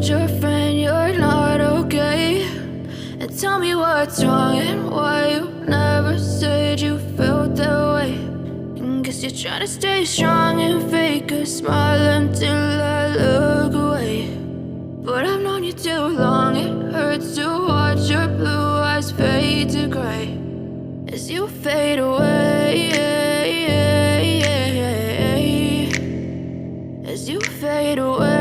told your friend you're not okay? And tell me what's wrong and why you never said you felt that way. And guess you're trying to stay strong and fake a smile until I look away. But I've known you too long, it hurts to watch your blue eyes fade to gray as you fade away, as you fade away.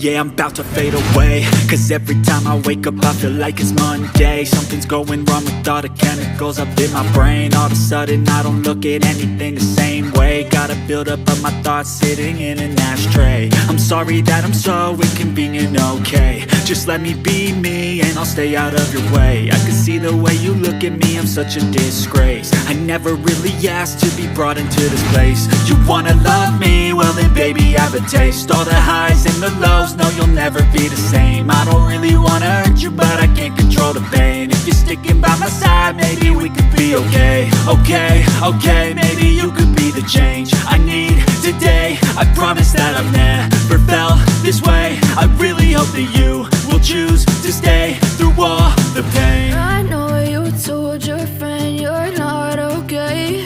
Yeah, I'm about to fade away, cause every time I wake up I feel like it's Monday. Something's going wrong with all the chemicals up in my brain. All of a sudden I don't look at anything the same way. Got a buildup of my thoughts sitting in an ashtray. I'm sorry that I'm so inconvenient, okay? Just let me be me and I'll stay out of your way. I can see the way you look at me, I'm such a disgrace. I never really asked to be brought into this place. You wanna love me? Well then baby have a taste. All the highs and the lows, no you'll never be the same. I don't really wanna hurt you but I can't control the pain. If you're sticking by my side maybe we could be okay. Okay, maybe you could be the change I need today. I promise that I've never felt this way. I really hope that you will choose to stay through all the pain. I know you told your friend you're not okay.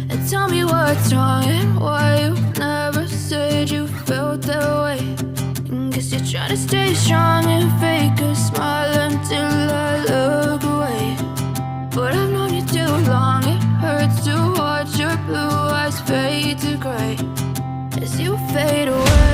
And tell me what's wrong and why you never said you felt that way. And guess you're trying to stay strong and fake a smile until I look away. But I've known you too long, it hurts to watch your blue eyes fade to gray as you fade away.